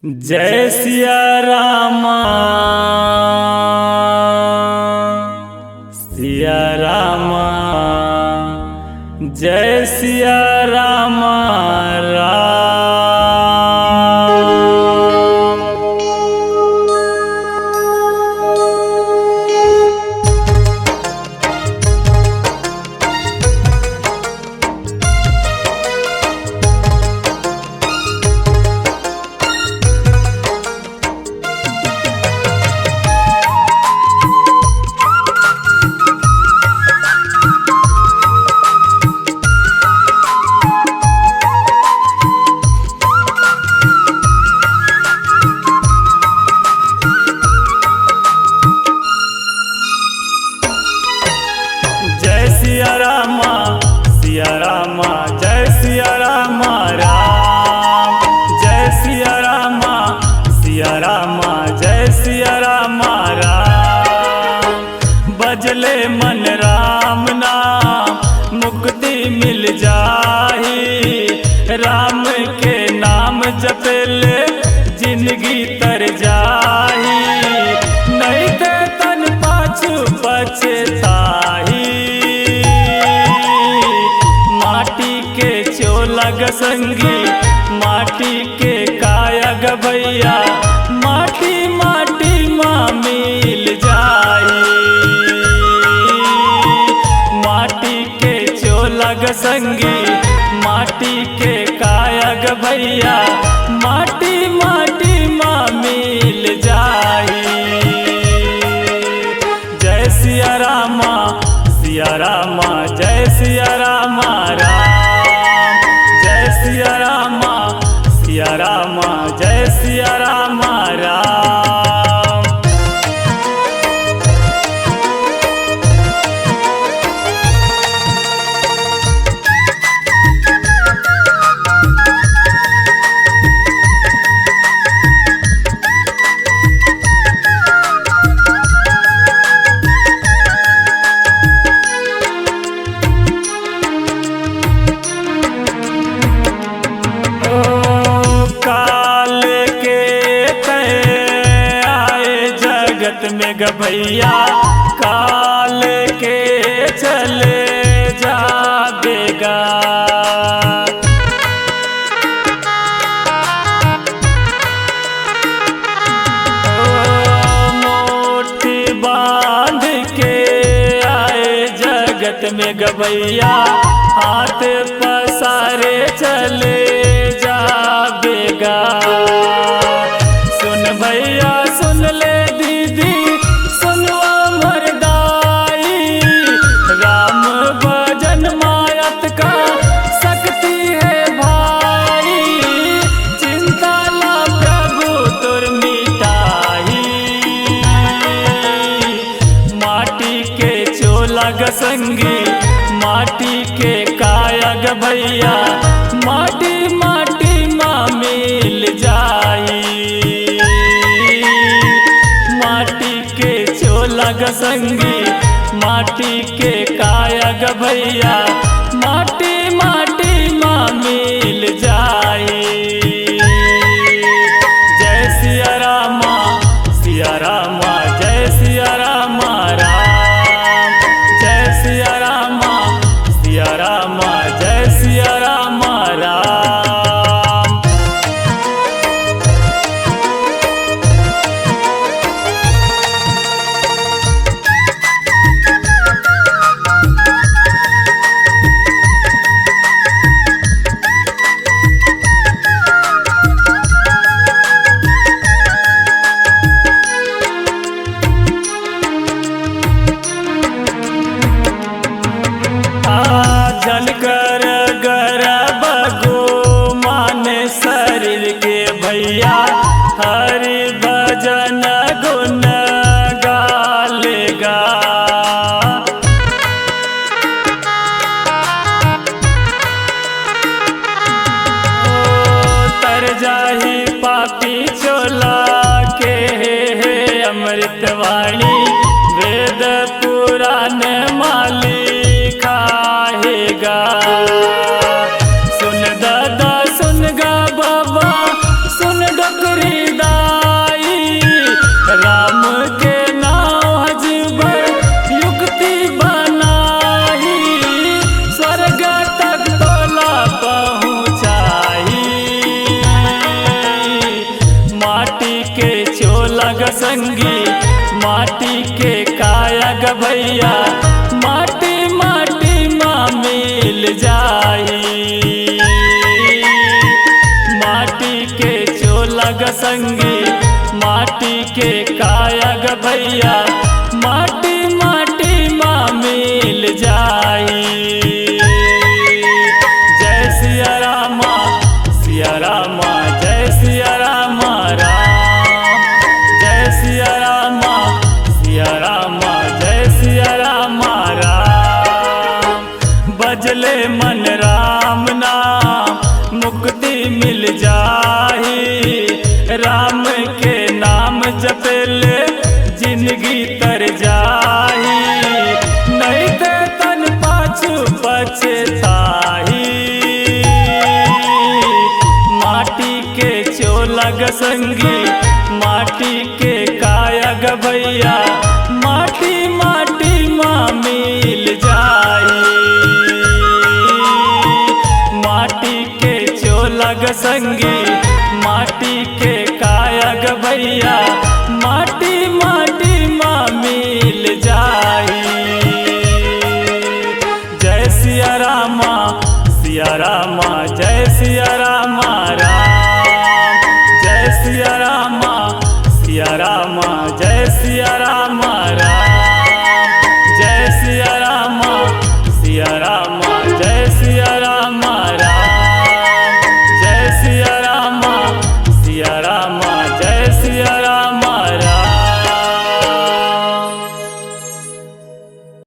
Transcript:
जय सिया रामा सिया रामा जय सिया रामा राम। सिया रामा सिया रामा जय सिया रामा राम। जय सिया रामा सिया रामा जय सिया रामा राम। बजले मन राम नाम मुक्ति मिल जाही। राम के नाम जपेले जिंदगी तर जाही। नहीं ते तन पाछू पछताही। लग संगी माटी के कायग भैया माटी माटी माँ मिल जाई। माटी के चोलग संगी माटी के कायग भैया माटी माटी माँ मिल जाई। जय सिया रामा सिया रामा जय सिया रामा राम। सिया रामा सिया रामा जय सिया रामा राम। में गभैया काल के चले जाबेगा। मोटी बांध के आए जगत में गभैया हाथ पसारे चले जाबेगा। सुन भैया सुन ले दीदी सुनवा मरदाई। राम भजन मायत का शक्ति है भाई। चिंता ला प्रभु तुर मिटाई। माटी के चोलग संगी माटी के कायग भैया माटी माटी माँ मिल जाई। लग संगी माटी के कायग भैया माटी माटी माँ मिल जाई। जय सिया रामा सिया रामा जय सिया रामा राम। जय सिया रामा सिया रामा जय सिया रामा राम। जलकर गर्भ गो माने शरीर के भैया हरि भजन गुण गालेगा। तर जाही पापी चोला के अमृत वाणी वेद पुराण माली खाएगा। सुन दादा सुन गा बाबा सुन डोकरी लग संगी माटी के काया ग भैया माटी माटी माँ मिल जाई माटी के चोला ग संगी माटी के काया ग भैया माटी माटी माँ मिल जाई जय सिया रामा जय सिया रामा राम जय सिया रामा जय सिया रामा राम बजले मन राम नाम मुक्ति मिल जाही राम के नाम जपेले जिंदगी तर जाही नहीं ते तन पाछू पछताही माटी के चोला ग संगी माटी के काया ग भैया माटी माटी माँ मिल जाई माटी के चोला ग संगी माटी के काया ग भैया माटी माटी माँ मिल जाई जय सिया रामा जय सिया रामा राम जय सिया रामा जय सिया